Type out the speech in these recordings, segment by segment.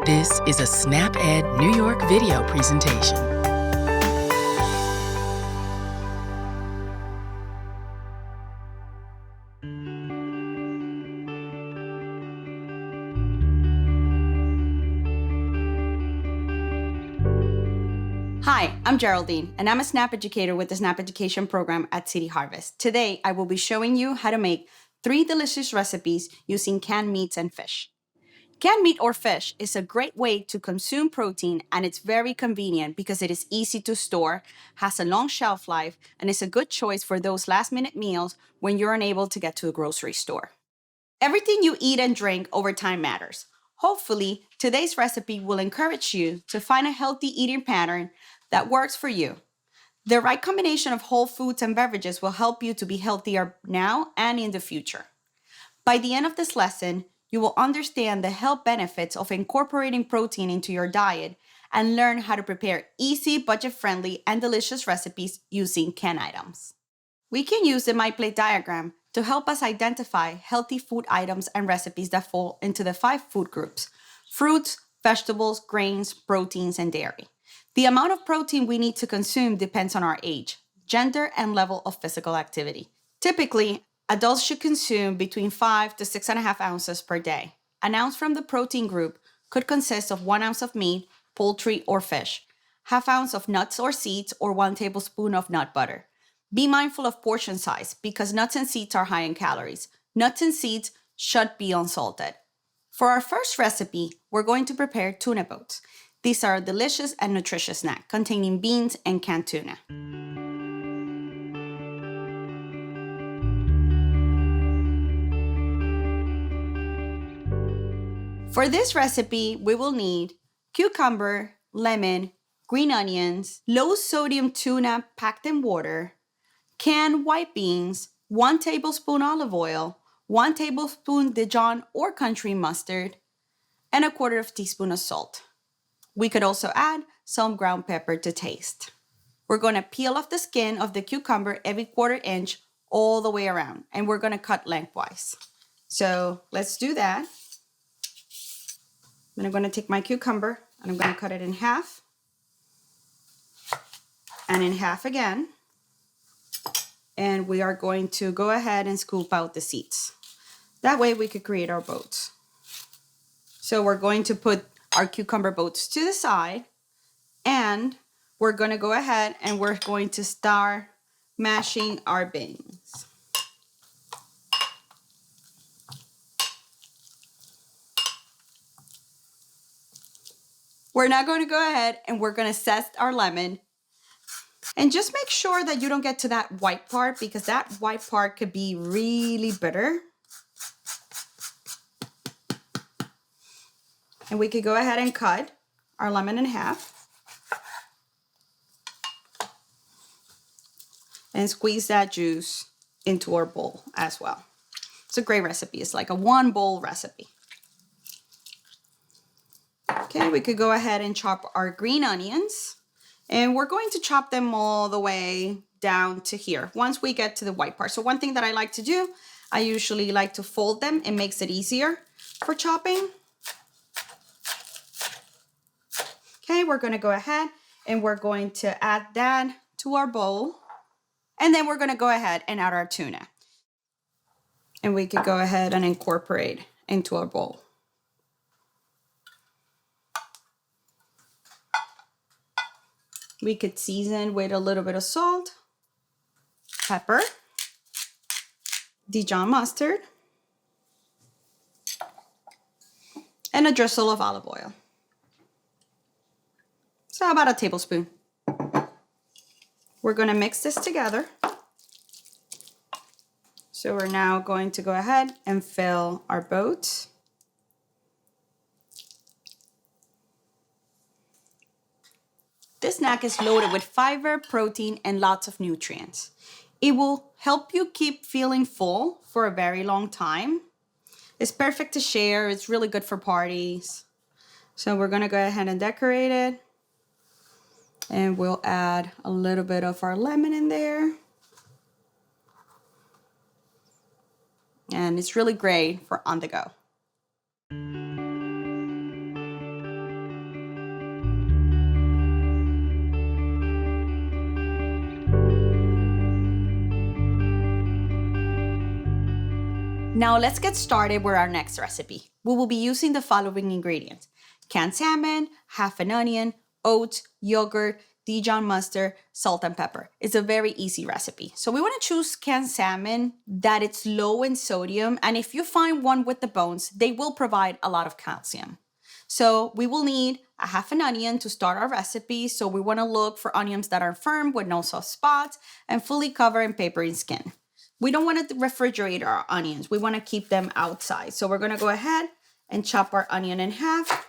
This is a SnapEd New York video presentation. Hi, I'm Geraldine, and I'm a SNAP educator with the SNAP Education program at City Harvest. Today, I will be showing you how to make 3 delicious recipes using canned meats and fish. Canned meat or fish is a great way to consume protein, and it's very convenient because it is easy to store, has a long shelf life, and is a good choice for those last-minute meals when you're unable to get to the grocery store. Everything you eat and drink over time matters. Hopefully, today's recipe will encourage you to find a healthy eating pattern that works for you. The right combination of whole foods and beverages will help you to be healthier now and in the future. By the end of this lesson, you will understand the health benefits of incorporating protein into your diet and learn how to prepare easy, budget-friendly, and delicious recipes using canned items. We can use the MyPlate Diagram to help us identify healthy food items and recipes that fall into the 5 food groups: fruits, vegetables, grains, proteins, and dairy. The amount of protein we need to consume depends on our age, gender, and level of physical activity. Typically, adults should consume between 5 to 6.5 ounces per day. An ounce from the protein group could consist of 1 ounce of meat, poultry, or fish, ½ ounce of nuts or seeds, or 1 tablespoon of nut butter. Be mindful of portion size because nuts and seeds are high in calories. Nuts and seeds should be unsalted. For our first recipe, we're going to prepare tuna boats. These are a delicious and nutritious snack containing beans and canned tuna. For this recipe, we will need cucumber, lemon, green onions, low sodium tuna packed in water, canned white beans, 1 tablespoon olive oil, 1 tablespoon Dijon or country mustard, and 1/4 teaspoon of salt. We could also add some ground pepper to taste. We're going to peel off the skin of the cucumber every 1/4 inch all the way around, and we're going to cut lengthwise. So let's do that. Then I'm going to take my cucumber and I'm going to cut it in half and in half again. And we are going to go ahead and scoop out the seeds. That way we could create our boats. So we're going to put our cucumber boats to the side, and we're going to go ahead and we're going to start mashing our beans. We're now going to go ahead and we're going to zest our lemon. And just make sure that you don't get to that white part because that white part could be really bitter. And we could go ahead and cut our lemon in half. And squeeze that juice into our bowl as well. It's a great recipe. It's like a 1 bowl recipe. Okay, we could go ahead and chop our green onions. And we're going to chop them all the way down to here once we get to the white part. So one thing that I like to do, I usually like to fold them. It makes it easier for chopping. Okay, we're going to go ahead and we're going to add that to our bowl. And then we're going to go ahead and add our tuna. And we could go ahead and incorporate into our bowl. We could season with a little bit of salt, pepper, Dijon mustard, and a drizzle of olive oil. So about a tablespoon. We're going to mix this together. So we're now going to go ahead and fill our boat. This snack is loaded with fiber, protein, and lots of nutrients. It will help you keep feeling full for a very long time. It's perfect to share. It's really good for parties. So we're going to go ahead and decorate it. And we'll add a little bit of our lemon in there. And it's really great for on the go. Now let's get started with our next recipe. We will be using the following ingredients: canned salmon, half an onion, oats, yogurt, Dijon mustard, salt, and pepper. It's a very easy recipe. So we want to choose canned salmon that it's low in sodium, and if you find one with the bones, they will provide a lot of calcium. So we will need a half an onion to start our recipe. So we want to look for onions that are firm with no soft spots and fully covered in papery skin. We don't want to refrigerate our onions. We want to keep them outside. So we're going to go ahead and chop our onion in half.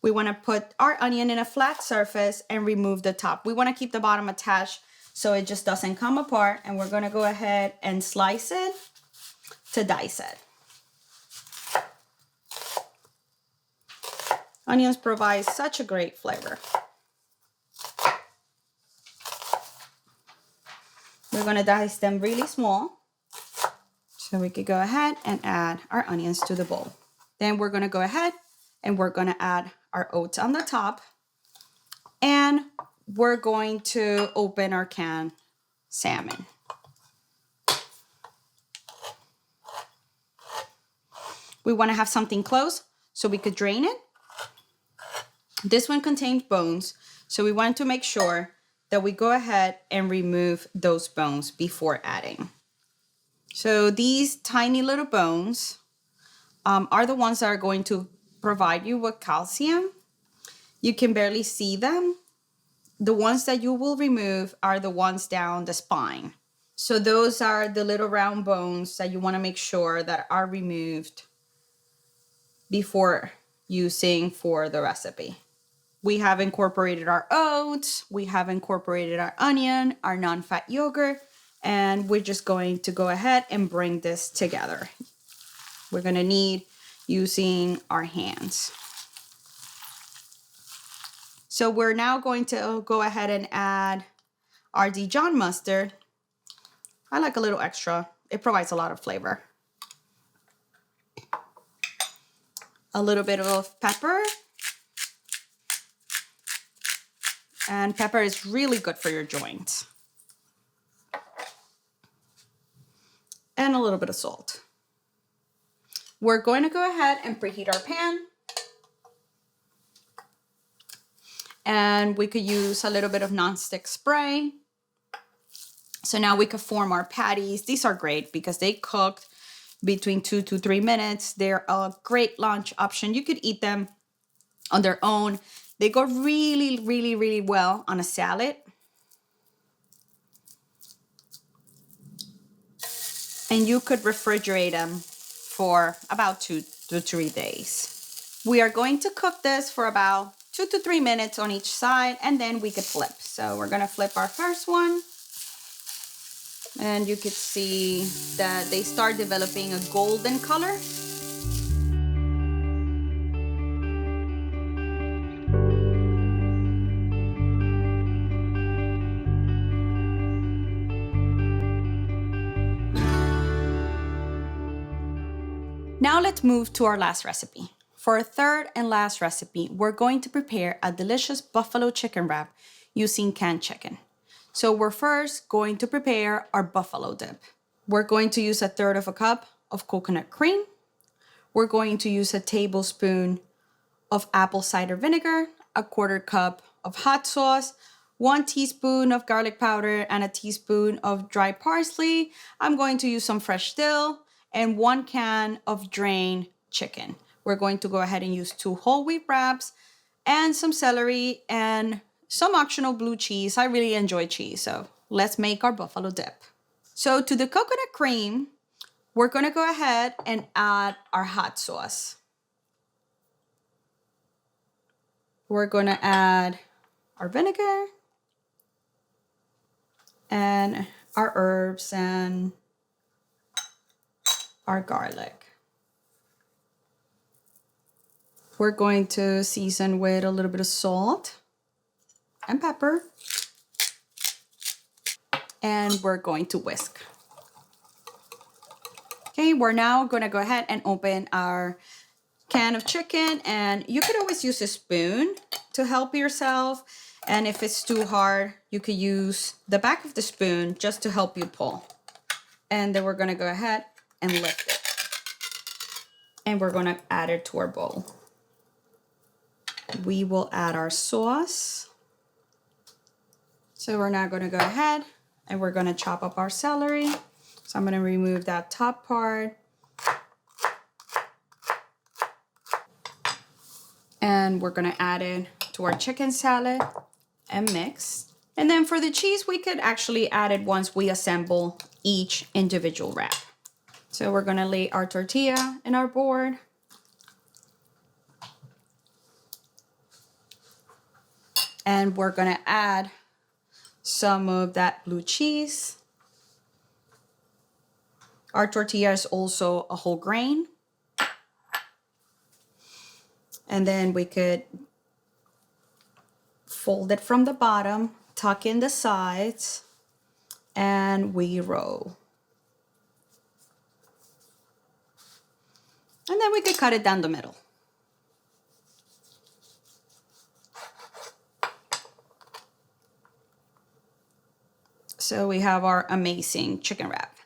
We want to put our onion in a flat surface and remove the top. We want to keep the bottom attached so it just doesn't come apart. And we're going to go ahead and slice it to dice it. Onions provide such a great flavor. We're going to dice them really small so we could go ahead and add our onions to the bowl. Then we're going to go ahead and we're going to add our oats on the top, and we're going to open our canned salmon. We want to have something close so we could drain it. This one contains bones, so we want to make sure that we go ahead and remove those bones before adding. So these tiny little bones are the ones that are going to provide you with calcium. You can barely see them. The ones that you will remove are the ones down the spine. So those are the little round bones that you want to make sure that are removed before using for the recipe. We have incorporated our oats, we have incorporated our onion, our non-fat yogurt, and we're just going to go ahead and bring this together. We're going to need using our hands. So we're now going to go ahead and add our Dijon mustard. I like a little extra. It provides a lot of flavor. A little bit of pepper. And pepper is really good for your joints. And a little bit of salt. We're going to go ahead and preheat our pan. And we could use a little bit of nonstick spray. So now we could form our patties. These are great because they cooked between 2 to 3 minutes. They're a great lunch option. You could eat them on their own. They go really, really, really well on a salad. And you could refrigerate them for about 2 to 3 days. We are going to cook this for about 2 to 3 minutes on each side, and then we could flip. So we're gonna flip our first one. And you could see that they start developing a golden color. Now let's move to our last recipe. For our third and last recipe, we're going to prepare a delicious buffalo chicken wrap using canned chicken. So we're first going to prepare our buffalo dip. We're going to use 1/3 cup of coconut cream. We're going to use a tablespoon of apple cider vinegar, 1/4 cup of hot sauce, 1 teaspoon of garlic powder, and a teaspoon of dry parsley. I'm going to use some fresh dill and 1 can of drained chicken. We're going to go ahead and use 2 whole wheat wraps and some celery and some optional blue cheese. I really enjoy cheese, so let's make our buffalo dip. So to the coconut cream, we're gonna go ahead and add our hot sauce. We're gonna add our vinegar and our herbs and our garlic. We're going to season with a little bit of salt and pepper. And we're going to whisk. Okay, we're now gonna go ahead and open our can of chicken, and you could always use a spoon to help yourself. And if it's too hard, you could use the back of the spoon just to help you pull. And then we're gonna go ahead and lift it. And we're gonna add it to our bowl. We will add our sauce. So we're now gonna go ahead and we're gonna chop up our celery. So I'm gonna remove that top part. And we're gonna add it to our chicken salad and mix. And then for the cheese, we could actually add it once we assemble each individual wrap. So we're gonna lay our tortilla in our board. And we're gonna add some of that blue cheese. Our tortilla is also a whole grain. And then we could fold it from the bottom, tuck in the sides, and we roll. And then we could cut it down the middle. So we have our amazing chicken wrap.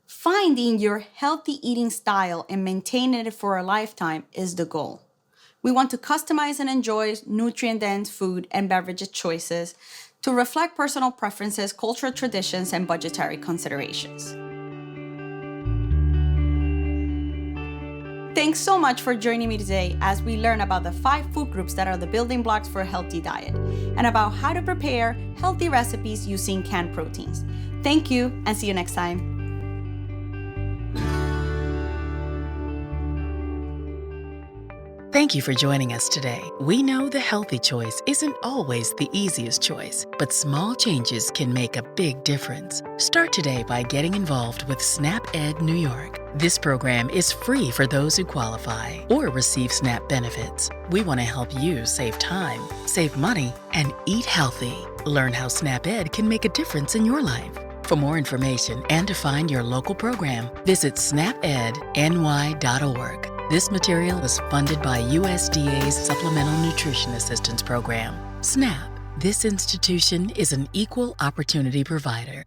Finding your healthy eating style and maintaining it for a lifetime is the goal. We want to customize and enjoy nutrient-dense food and beverage choices to reflect personal preferences, cultural traditions, and budgetary considerations. Thanks so much for joining me today as we learn about the 5 food groups that are the building blocks for a healthy diet and about how to prepare healthy recipes using canned proteins. Thank you and see you next time. Thank you for joining us today. We know the healthy choice isn't always the easiest choice, but small changes can make a big difference. Start today by getting involved with SNAP Ed New York. This program is free for those who qualify or receive SNAP benefits. We want to help you save time, save money, and eat healthy. Learn how SNAP Ed can make a difference in your life. For more information and to find your local program, visit snapedny.org. This material is funded by USDA's Supplemental Nutrition Assistance Program. SNAP. This institution is an equal opportunity provider.